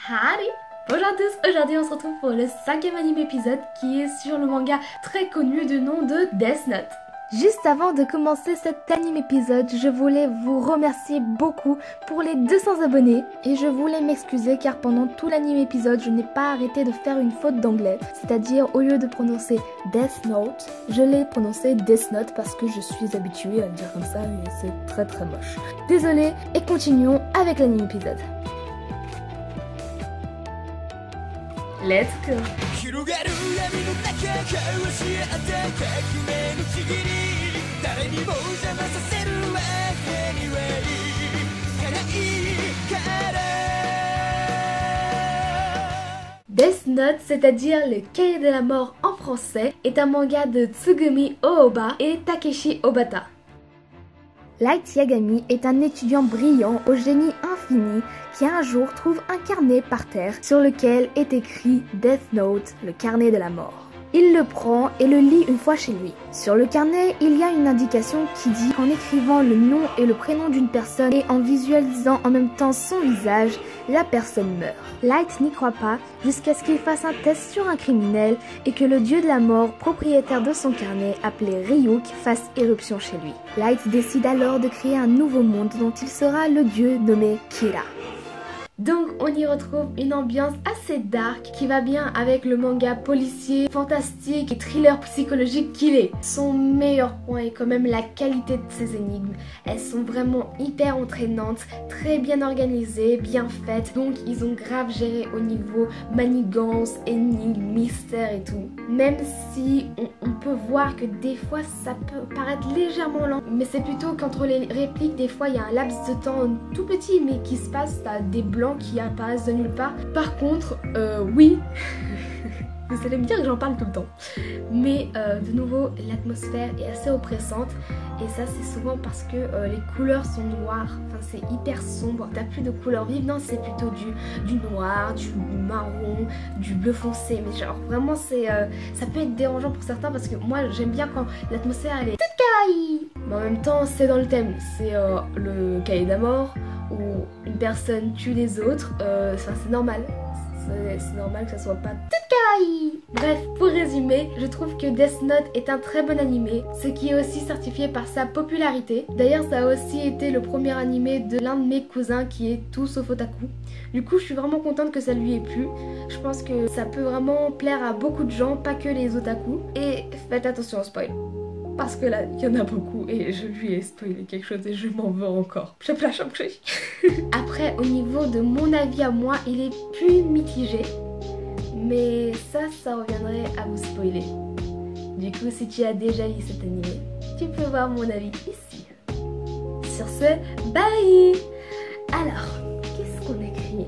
Allez, bonjour à tous, aujourd'hui on se retrouve pour le 5e anime épisode qui est sur le manga très connu du nom de Death Note. Juste avant de commencer cet anime épisode, je voulais vous remercier beaucoup pour les 200 abonnés et je voulais m'excuser car pendant tout l'anime épisode, je n'ai pas arrêté de faire une faute d'anglais. C'est-à-dire, au lieu de prononcer Death Note, je l'ai prononcé Death Note parce que je suis habituée à le dire comme ça et c'est très très moche. Désolée et continuons avec l'anime épisode. Let's go! Death Note, c'est-à-dire le cahier de la mort en français, est un manga de Tsugumi Ohba et Takeshi Obata. Light Yagami est un étudiant brillant au génie infini qui un jour trouve un carnet par terre sur lequel est écrit Death Note, le carnet de la mort. Il le prend et le lit une fois chez lui. Sur le carnet, il y a une indication qui dit qu'en écrivant le nom et le prénom d'une personne et en visualisant en même temps son visage, la personne meurt. Light n'y croit pas jusqu'à ce qu'il fasse un test sur un criminel et que le dieu de la mort, propriétaire de son carnet, appelé Ryuk, fasse éruption chez lui. Light décide alors de créer un nouveau monde dont il sera le dieu nommé Kira. Donc on y retrouve une ambiance assez dark qui va bien avec le manga policier, fantastique et thriller psychologique qu'il est. Son meilleur point est quand même la qualité de ses énigmes. Elles sont vraiment hyper entraînantes, très bien organisées, bien faites. Donc ils ont grave géré au niveau manigance, énigmes, mystère et tout. Même si on peut voir que des fois ça peut paraître légèrement lent. Mais c'est plutôt qu'entre les répliques, des fois il y a un laps de temps tout petit mais qui se passe, t'as des blancs qui apparaissent de nulle part. Par contre, oui, vous allez me dire que j'en parle tout le temps. Mais de nouveau, l'atmosphère est assez oppressante. Et ça, c'est souvent parce que les couleurs sont noires. Enfin, c'est hyper sombre. T'as plus de couleurs vives. Non, c'est plutôt du noir, du marron, du bleu foncé. Mais genre, vraiment, ça peut être dérangeant pour certains parce que moi, j'aime bien quand l'atmosphère, elle est toute kawaii. Mais en même temps, c'est dans le thème. C'est le cahier de la mort où une personne tue les autres. Enfin, c'est normal. C'est normal que ça soit pas toute kawaii. Bref, pour résumer, je trouve que Death Note est un très bon animé, ce qui est aussi certifié par sa popularité. D'ailleurs, ça a aussi été le premier animé de l'un de mes cousins qui est tout sauf otaku. Du coup, je suis vraiment contente que ça lui ait plu. Je pense que ça peut vraiment plaire à beaucoup de gens, pas que les otaku. Et faites attention au spoil. Parce que là, il y en a beaucoup et je lui ai spoilé quelque chose et je m'en veux encore. Je flash un cri. Après, au niveau de mon avis à moi, il est plus mitigé. Mais ça reviendrait à vous spoiler. Du coup, si tu as déjà vu cet animé, tu peux voir mon avis ici. Sur ce, bye! Alors, qu'est-ce qu'on écrit?